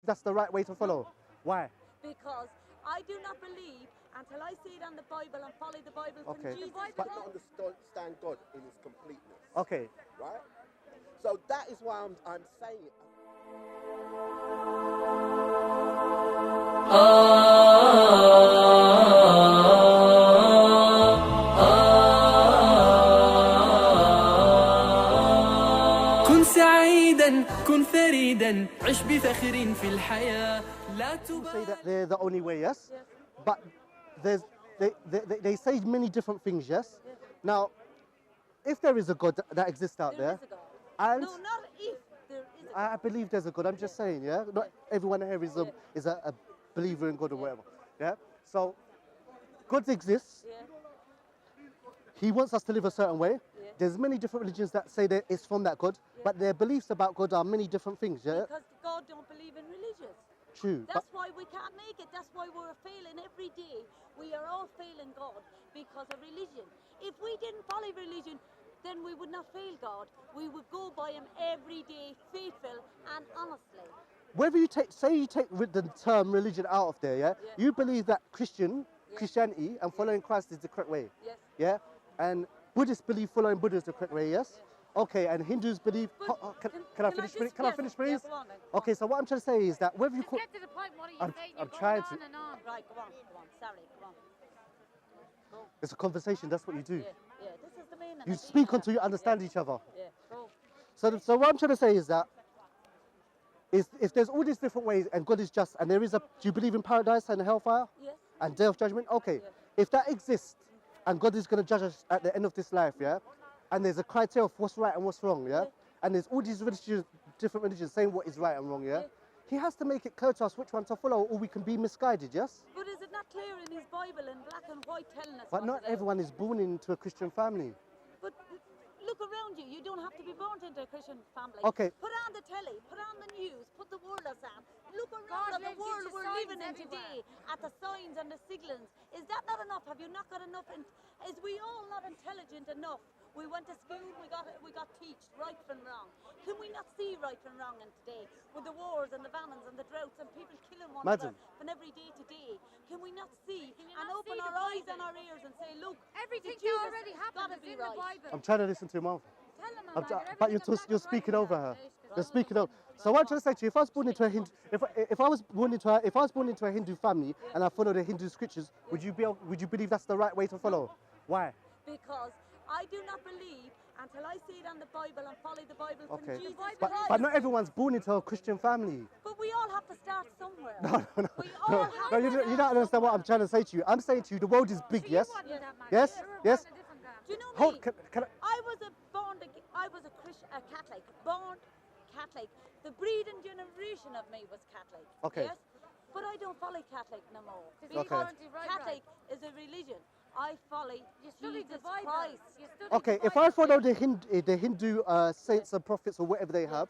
that's the right way to follow? Why? Because I do not believe until I see it on the Bible and follow the Bible from Okay. Jesus. But not understand God in His completeness. Okay. Right? So that is why I'm saying it. كن سعيدا كن فريدا عش بفخر في الحياة لا You say that تبالي. they're the only way, yes? Yes. But they say many different things, yes? Yes. Now, if there is a God that exists out There there, is a God. and No, not if there is a God. I believe there's a God, I'm just saying, yeah? Not everyone here is a believer in God or whatever, yeah? So, God exists, Yeah. He wants us to live a certain way. Yeah. There's many different religions that say that it's from that God, but their beliefs about God are many different things, yeah? Because God don't believe in religions. True. But That's why we can't make it. That's why we're failing every day. We are all failing God because of religion. If we didn't follow religion, then we would not fail God. We would go by Him every day, faithful and honestly. whether you take, say you take the term religion out of there, yeah? Yeah. You believe that Yeah. Christianity and following Christ is the correct way, Yes. yeah? And Buddhists believe following Buddha is the correct way, yes? Okay, and Hindus believe. But Can I finish? Can I finish, please? Yeah, go on, then, go Okay, so what I'm trying to say is that whether you Just call, get to the point. What are you I'm- saying? I'm You're trying going to- on and on. on. Right, go on. Sorry, go on. Go. it's a conversation. That's what you do. Yeah, this is the main. You speak until you understand each other. Yeah, go. So what I'm trying to say is that if there's all these different ways and God is just and there is a, do you believe in paradise and hellfire Yes. and day of judgment? Okay, Yeah. if that exists and God is going to judge us at the end of this life, yeah, and there's a criteria of what's right and what's wrong, yeah, Yeah. and there's all these different religions saying what is right and wrong, yeah, Yeah. He has to make it clear to us which one to follow, or we can be misguided, yes. But is it not clear in His Bible in black and white telling us? But what not to do? everyone is born into a Christian family. But look around you. You don't have to be born into a Christian family. Okay. Put on the telly. Put on the news. Put the world on. Look God around at the lives world into we're signs living in everywhere. today. At the signs and the signals. Is that not enough? Have you not got enough? Is we all not intelligent enough? We went to school. We got taught right from wrong. Can we not see right from wrong in today with the wars and the famines and the droughts and people killing one Madam. another from every day to day? Can we not see Can you and not open see our the eyes Bible? and our ears and say, look, Everything Jesus that already has happened gotta is be in the right. Bible. I'm trying to listen to him over. Tell them I'm about try- it. but Everything in black you're and speaking white over in her. that You're speaking over. So what I'm trying to say to you, if I was born into a Hindu, if I was born into a Hindu family and I follow the Hindu scriptures, would you believe that's the right way to follow? Why? Because I do not believe until I see it on the Bible and follow the Bible from Okay. Jesus But Christ. not everyone's born into a Christian family. But we all have to start somewhere. No, We all have no, to you start don't understand what I'm somewhere. trying to say to you. I'm saying to you, the world is big, yes? Yes. Yes? Yes? Do you know me? Hold, can I, I was a Christian, a Catholic, born Catholic. The breeding generation of me was Catholic. Okay. Yes? But I don't follow Catholic no more. Okay. Because Catholic is a religion. I follow studied the Jesus Bible. Christ. You studied okay, the if I Bible. follow the Hindu saints and prophets or whatever they have,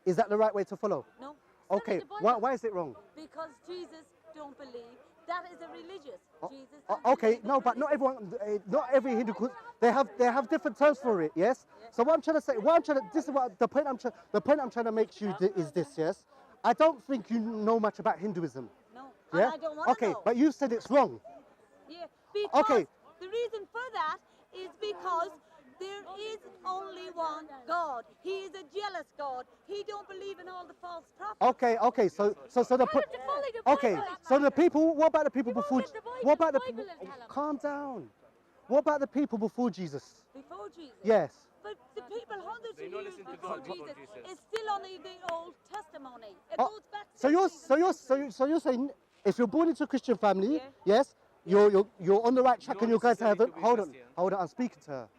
is that the right way to follow? No, Okay, the Bible. why is it wrong? because Jesus don't believe that is a religious. Jesus. Oh, don't okay, believe no, it's but not religious. everyone, not every Hindu, they have different terms for it, yes. So what I'm trying to say, this is what the point I'm trying to make to you is this, yes. I don't think you know much about Hinduism, No, yeah. and I don't want to Okay, know. but you said it's wrong. Yeah, because Okay. the reason for that is because there is only one God. He is a jealous God. He don't believe in all the false prophets. Okay, so the Tell him to follow the okay, Bible. so the people. What about the people before? read the Bible, What about the the? Bible will tell 'em. Calm down. What about the people before Jesus? Before Jesus. Yes. But the people hundreds They of don't years listen to before God before Jesus Jesus. is still only the Old Testimony. It Oh, goes back. So you're centuries and you're saying if you're born into a Christian family, Yeah. yes, you're on the right track don't and you're going to necessarily heaven. to be Christian. Hold on, I'm speaking to her.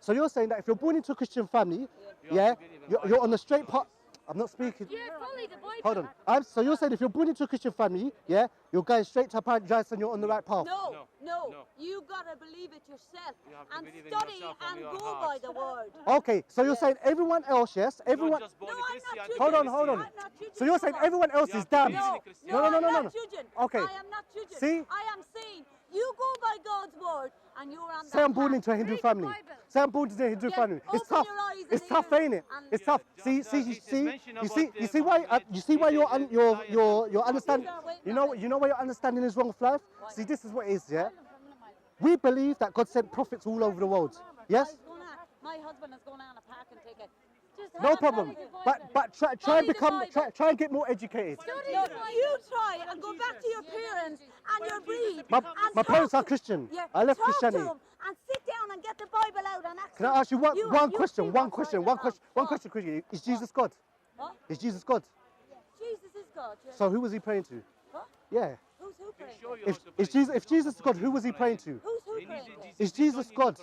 So you're saying that if you're born into a Christian family, You yeah, have to believe in you're Bible. on the straight path. I'm not speaking. Yeah, follow the Bible. Hold on. So you're saying if you're born into a Christian family, yeah, you're going straight to paradise and you're on the right path. No. No. You gotta believe it yourself You have to and believe in study yourself from and your go heart. by the word. Okay, so you're saying everyone else, yes, You're everyone. just born No, a I'm Christian. not to be Hold on, Christian. hold on. I'm not judging So you're saying anyone. everyone else You is have to damned. believe in No, Christian. No. I'm not judging. Okay. I am not judging. See? I am saying you go by God's word and you're on Say I'm that born path. into a Hindu Read the family. Bible. Say I'm born into a Hindu Yeah, family. It's open tough. your eyes It's and tough, ears ain't it? and- It's tough. See, Just, mention you see about, why Muhammad. you see why He your said, your understanding. These are waiting You on know it. why your understanding is wrong of life. See, this is what it is. Yeah, we believe that God sent prophets all over the world. Yes, My husband is going on a park and take it. Just no have a problem. study the Bible. But try and Study the become Bible. try and get more educated. No, you try and go back to your parents and your breed. My and parents talk are to- Christian. Yeah, I left talk Christianity. to them and sit down and get the Bible out and ask Can I them, ask you one you question? see One what's question. right One and question. wrong. One question quickly. Is Jesus God? What? Is Jesus God? Jesus is God. Yeah. So who was he praying to? What? Yeah. Who's who praying? Show you If how to pray. if Jesus is God, who was he praying to? Who's who He praying? needs- Is Jesus God?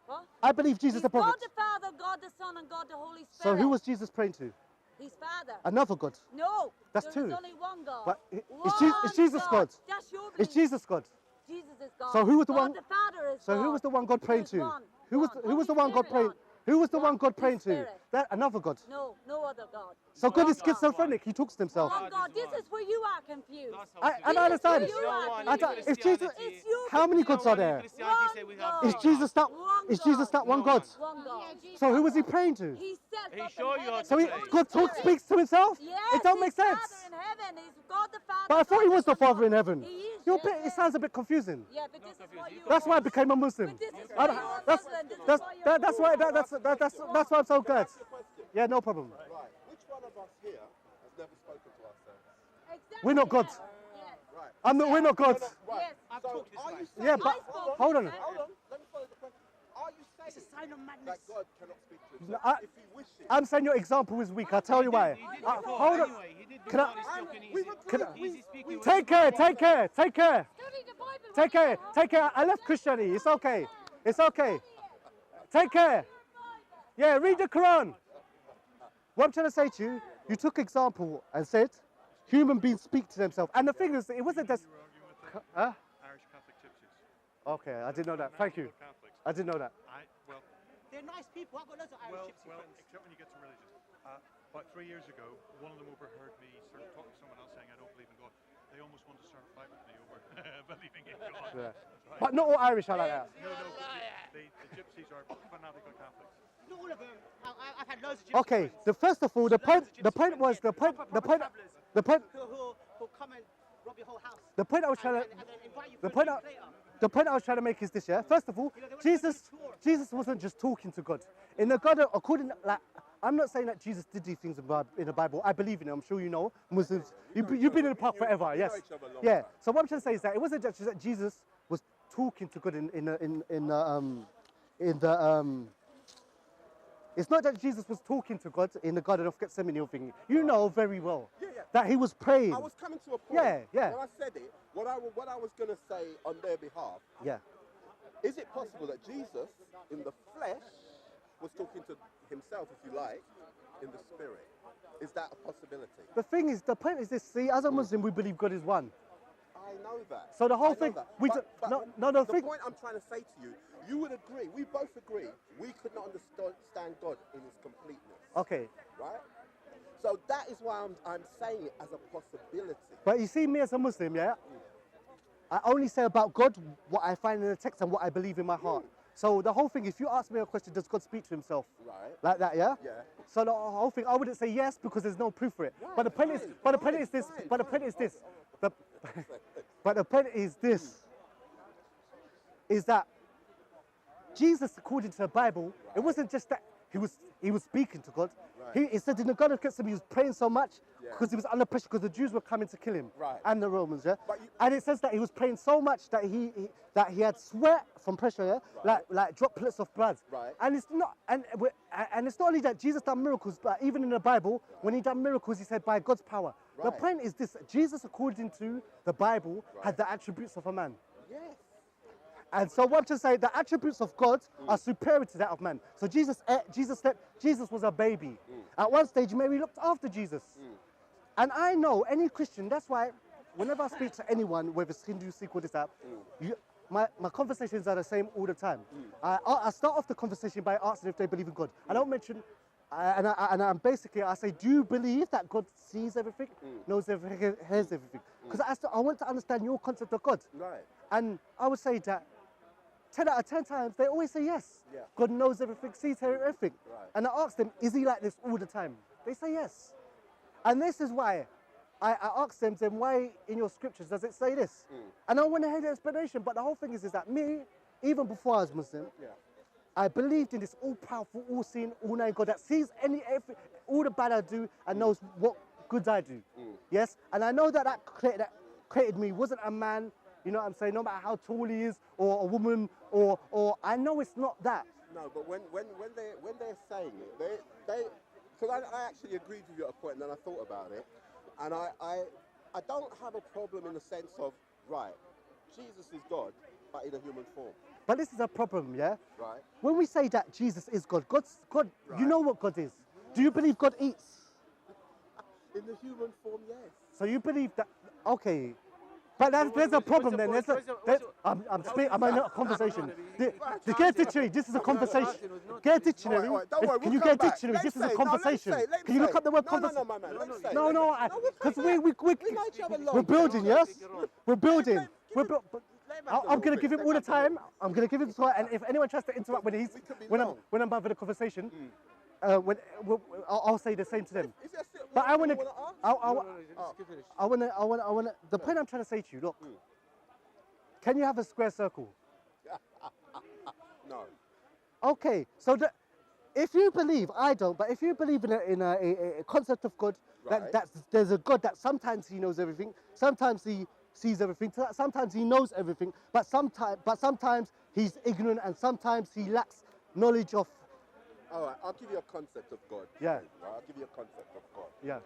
What? I believe Jesus He's the prophet. God the Father, God the Son, and God the Holy So Spirit. who was Jesus praying to? His Father. Another God. No. That's there two. is only one God. But One is Jesus God? That's your Is belief. Jesus God? Jesus is God. So who was the God one- the Father is So God. who was the one God praying There's to? one. Who was the one God praying? Who was the one God praying to? Spirit. That another God. No, no other God. So God One is schizophrenic. He talks to himself. One God. This is where you are confused. And I understand. You are I don't- if Jesus, It's you how many confused. gods are there? One God. Is Jesus that? One Is Jesus God. that one God? One God. So who was he praying to? He's self He up show in you how heaven. to So the he, pray. Holy God Spirit. speaks to himself? Yes, It don't his make sense. Father in heaven is God the Father. But I thought he was the God Father in heaven. He is. You're yes, a bit, it yes. sounds a bit confusing. Yeah, but this is why you. That's why I became a Muslim. But this is I why don't- you're a that's Muslim. This is that's why you're that, that's why Muslim. that's why I'm so glad. Ask you a question. Yeah, no problem. Right. Which one of us here has never spoken to ourselves? Exactly. We're not God. Yes. Right. We're not God. Right. Yes. So are you saying? Yeah, but hold on. Hold on. Let me follow the question. Are you saying that God cannot speak to No, himself if he wishes? I'm saying your example is weak. I'll tell you why. Hold on. Can I- Can I- Take care. Study the Bible. Take care. Take care. I left Christianity. It's okay. It's okay. Take care. Yeah, read the Quran. What I'm trying to say to you, you took example and said human beings speak to themselves. And the thing is, it wasn't just. Huh? Irish Catholic gypsies. Okay, I didn't know that. Thank you. Catholics. I didn't know that. Well, They're nice people. I've got loads of Irish gypsy friends. except when you get to religion. About 3 years ago, one of them overheard me sort of talking to someone else saying, I don't believe in God. They almost wanted to start a fight with me over believing in God. Yeah. Right. But not all Irish are like that. No, the gypsies are fanatical Catholics. Not all of them. I've had loads of gypsy Okay, friends. first of all, the point was the point Proper travellers who'll come and rob your whole house. the point I was trying to and then invite you the for a point drink I, later. the point I was trying to make is this, yeah. First of all, Jesus wasn't just talking to God. In the God, according like, I'm not saying that Jesus did these things in the Bible. I believe in it. I'm sure you know Muslims. You've been in the path forever. Yes. Yeah. So what I'm trying to say is that it wasn't just that Jesus was talking to God in the. It's not that Jesus was talking to God in the Garden of Gethsemane or thing. You know very well that he was praying. I was coming to a point. Yeah. When I said it, what I was going to say on their behalf, Yeah. is it possible that Jesus, in the flesh, was talking to himself, if you like, in the spirit? Is that a possibility? The thing is, the point is this. See, as a Muslim, we believe God is one. I know that. So the whole I know thing, that. we But- do- but no, the thing. point I'm trying to say to you, you would agree, we both agree, we could not understand God in his completeness. Okay, Right? So that is why I'm saying it as a possibility. but you see, me as a Muslim, yeah, I only say about God what I find in the text and what I believe in my heart. So the whole thing, if you ask me a question, does God speak to himself? Right. Like that, yeah? Yeah. So the whole thing, I wouldn't say yes because there's no proof for it. But the point is, but the point is this. But the point is this. But the point is this. Is that Jesus, according to the Bible, it wasn't just that he was speaking to God. Right. He said in the Garden of Gethsemane he was praying so much Yeah. because he was under pressure because the Jews were coming to kill him Right. and the Romans, yeah. But you- And it says that he was praying so much that he had sweat from pressure, yeah, Right. like droplets of blood. Right. And it's not and it's not only that Jesus done miracles, but even in the Bible, when he done miracles, he said by God's power. The Right. point is this: Jesus, according to the Bible, had the attributes of a man. Yes. And so what to say, the attributes of God are superior to that of man. So Jesus was a baby. At one stage, Mary looked after Jesus. And I know any Christian, that's why whenever I speak to anyone, whether it's Hindu, Sikh or this app, my conversations are the same all the time. I start off the conversation by asking if they believe in God. I don't mention, and I say, do you believe that God sees everything, knows everything, hears everything? Because I want to understand your concept of God. Right. And I would say that 10 out of 10 times, they always say yes. Yeah. God knows everything, sees everything. Right. And I ask them, is he like this all the time? They say yes. And this is why I asked them, then why in your scriptures does it say this? And I want to hear the explanation, but the whole thing is that me, even before I was Muslim, I believed in this all-powerful, all-seeing, all-knowing God that sees all the bad I do and knows what good I do. Yes? And I know that created me wasn't a man, you know what I'm saying, no matter how tall he is, or a woman, or I know it's not that. No, but when they're saying it, they because I actually agreed with you at a point, and then I thought about it, and I don't have a problem in the sense of, right, Jesus is God, but in a human form. But this is a problem, yeah? Right. When we say that Jesus is God, God, you know what God is. Do you believe God eats? In the human form, yes. So you believe that, okay. But there's a problem then. I'm in a conversation. Get a dictionary, this is a conversation. Get a dictionary. All right, don't worry, Can you get a dictionary? This is a conversation. Can you look up the word conversation? No, my man, let's say. No, because we're building, yes? We're building. I'm going to give him all the time. I'm going to give him time. And if anyone tries to interrupt when I'm having a conversation, I'll say the same to them. But I want to. The point I'm trying to say to you, look. Can you have a square circle? No. Okay, so if you believe, I don't, but if you believe in a concept of God, that there's a God that sometimes he knows everything, sometimes he sees everything, sometimes he knows everything, but sometimes he's ignorant and sometimes he lacks knowledge of. All right, I'll give you a concept of God. Yeah. Right? I'll give you a concept of God. Yeah.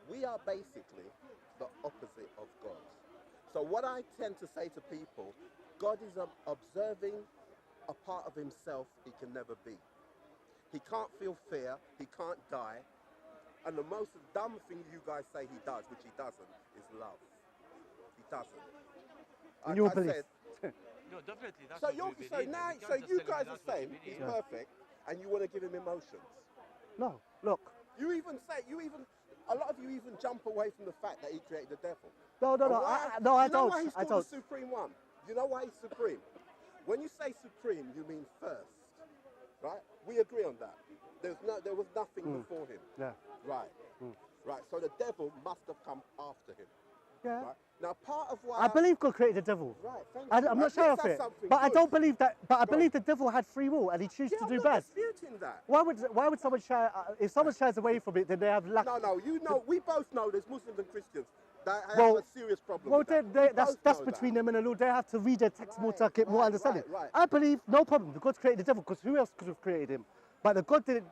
We are basically the opposite of God. So what I tend to say to people, God is observing a part of himself he can never be. He can't feel fear, he can't die, and the most dumb thing you guys say he does, which he doesn't, is love. He doesn't. In your belief. No, definitely. That's So what we believe. so you guys are saying he's perfect, and you want to give him emotions. No, look. A lot of you even jump away from the fact that he created the devil. No, I don't. You know why he's called the Supreme One? You know why he's supreme? When you say supreme, you mean first, right? We agree on that. There was nothing before him. Yeah. Right. Right. So the devil must have come after him. Yeah. Right? Now, part of why I believe God created the devil. Right. Thank you. I'm not sure of it, but I don't believe that. But I Go on. believe the devil had free will and he chose to do I'm not bad. disputing that. Why would someone shy? If someone shies away from it, then they have lack. No. You know, we both know there's Muslims and Christians that have Well, a serious problem. Well, with that. that's between them and the Lord. They have to read their text more to get more understanding. right. I believe no problem. The God created the devil because who else could have created him? But the God didn't.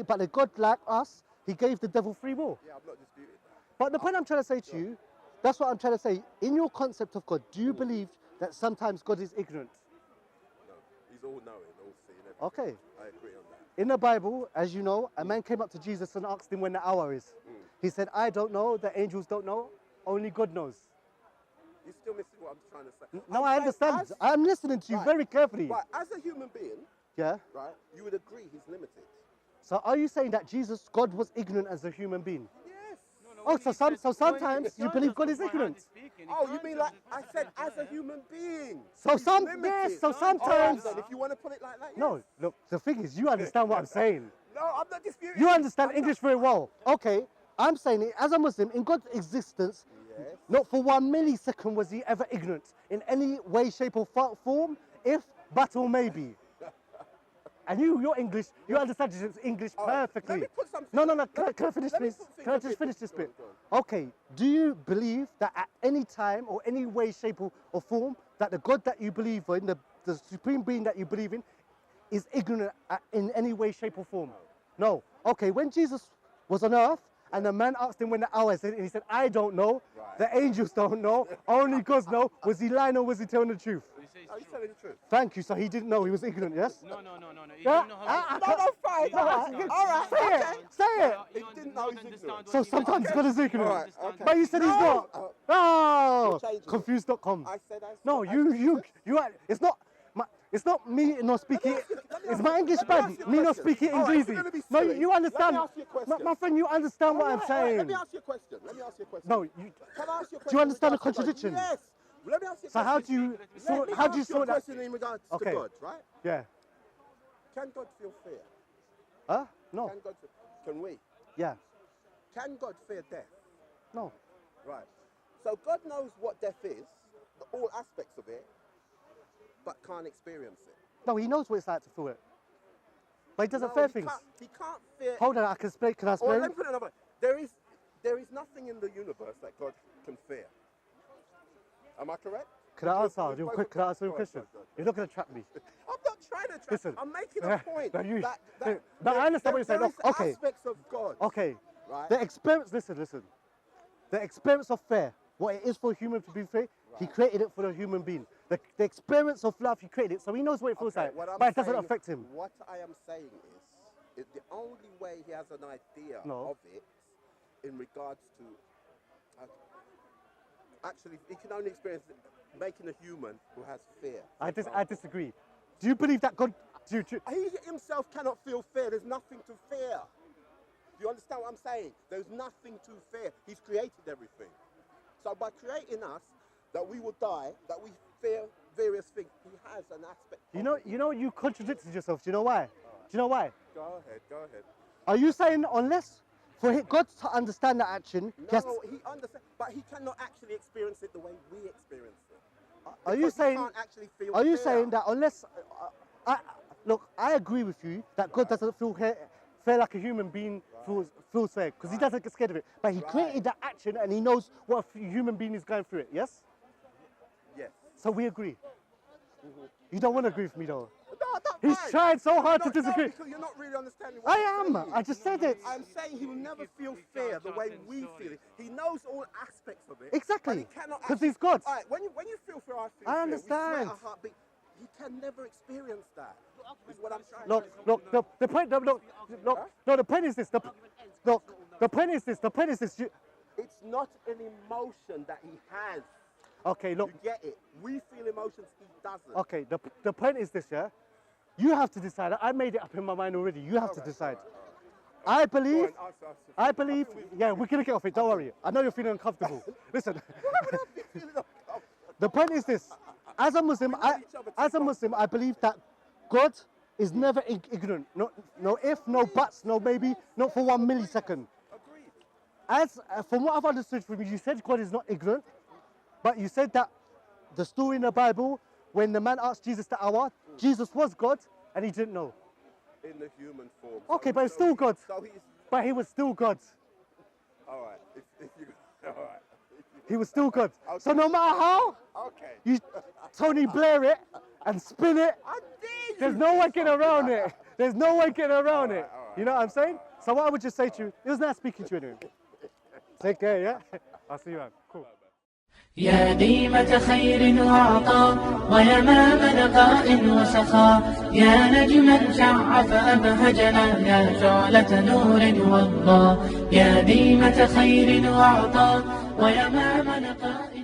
But the God like us, he gave the devil free will. Yeah, I'm not disputing that. But the point I'm trying to say to you, that's what I'm trying to say. In your concept of God, do you believe that sometimes God is ignorant? No, he's all knowing, all seeing everything. Okay. I agree on that. In the Bible, as you know, a man came up to Jesus and asked him when the hour is. He said, I don't know, the angels don't know, only God knows. You're still missing what I'm trying to say. No, I understand. I'm listening to you very carefully. Right, as a human being, Yeah? right, you would agree he's limited. So are you saying that God was ignorant as a human being? Yes. Oh, so sometimes you believe God is ignorant. Oh, you mean like I said, as a human being? So he's limited. yes, so All right, sometimes. then, if you want to put it like that, yes. No, look, the thing is, you understand what I'm saying. No, I'm not disputing. You understand English very well. Okay, I'm saying it as a Muslim, in God's existence, Yes. not for 1 millisecond was he ever ignorant in any way, shape or form, if, but or maybe. And you're English, you understand English perfectly. Let me put something. No, can I finish Let me this? put Can I things- just finish this go on, bit? go on. Okay, do you believe that at any time or any way, shape or form, that the God that you believe in, the supreme being that you believe in, is ignorant in any way, shape or form? No. Okay, when Jesus was on earth, and the man asked him when the hour is, and he said, I don't know, the angels don't know, only God knows. Was he lying or was he telling the truth? Are you telling the truth? Thank you, so he didn't know, he was ignorant, yes? No. You Yeah, don't know how. fine. All right, say it. He didn't know he's ignorant. So sometimes God is ignorant. All right, okay. But you said he's not. Oh, We'll change it. confused.com. I said I No, said- you are, it's not me not speaking, it's my English let me ask bad, you a me not question. speaking All right, English. if you're gonna be No, silly, you understand. let me ask you a question. My friend, you understand what I'm All right, saying. let me ask you a question. No, Can I ask you a question? do you understand the with regards to God? contradiction? Yes. Let me ask you a So how do question. you Let sort? me How do you ask you a sort that? question in regards Okay. to God, right? Yeah. Can God feel fear? Huh? No. Can God? Can we? Yeah. Can God fear death? No. Right. So God knows what death is, all aspects of it, but can't experience it. No, he knows what it's like to feel it. But he doesn't No, fear he things. He can't fear. Hold on, I can explain. Can I Or explain? let me put it another way. There is nothing in the universe that God can fear. Am I correct? Can I answer We've you both quick? Can I answer agreed. your Go ahead, question? go ahead. You're not going to trap me. I'm not trying to try. Listen. I'm making a point. No, you- that no, I understand what you're saying. There is Okay. aspects of God. Okay. Right. The experience. Listen. The experience of fear, what it is for a human to be free, he created it for the human being. The experience of love, he created it, so he knows what it feels like. What I'm But it doesn't saying- affect him. What I am saying is the only way he has an idea No. of it in regards to actually he can only experience it making a human who has fear. I disagree. Do you believe that God? Do you, He himself cannot feel fear. There's nothing to fear. Do you understand what I'm saying? There's nothing to fear. He's created everything. So by creating us, that we will die, that we fear various things, he has an aspect. you contradicted yourself. Do you know why? Do you know why? Go ahead. Are you saying unless for God to understand that action, he has No, he understands, but he cannot actually experience it the way we experience it. Are you Because he saying? can't actually feel Are you fear. saying that unless? Look, I agree with you that God doesn't feel fear like a human being feels fear because he doesn't get scared of it. But he created that action and he knows what a human being is going through it. Yes. Yes. So we agree. You don't want to agree with me though. No, that's He's fine. trying so hard to No, disagree. because you're not really understanding what I I'm am. saying. I just said it. I'm saying he will never feel fear the way we feel it. He knows all aspects of it. Exactly. But he cannot. Because he's God. All right, when you feel fear, I feel I fear. understand. We sweat a heartbeat. He can never experience that. Is what I'm trying Look. The point. No. The point is this. The point is this. The point is this. It's not an emotion that he has. Okay. Look. You get it. We feel emotions. He doesn't. Okay. The point is this. Yeah. You have to decide. I made it up in my mind already. You have to decide. I believe. Yeah, we're gonna get off it. Don't worry. I know you're feeling uncomfortable. Listen. The point is this. As a Muslim, I believe that God is never ignorant. No if, no buts, no maybe, not for 1 millisecond. As from what I've understood from you, you said God is not ignorant, but you said that the story in the Bible when the man asked Jesus to Dawah, Jesus was God and he didn't know. In the human form. Okay, but it's still God. So he's. But he was still God. All right. If you. All right. He was still God. Okay. So no matter how you Tony Blair it and spin it, there's no way getting around it. There's no way getting around it. You know what I'm saying? So what I would just say to you, it was nice speaking to you anyway. Take care, yeah? I'll see you around. Cool. يا ديمة خير وعطاء ويمام نقاء وسخاء يا نجما شع فأبهجنا يا شعلة نور وضاء يا ديمة خير وعطاء ويمام نقاء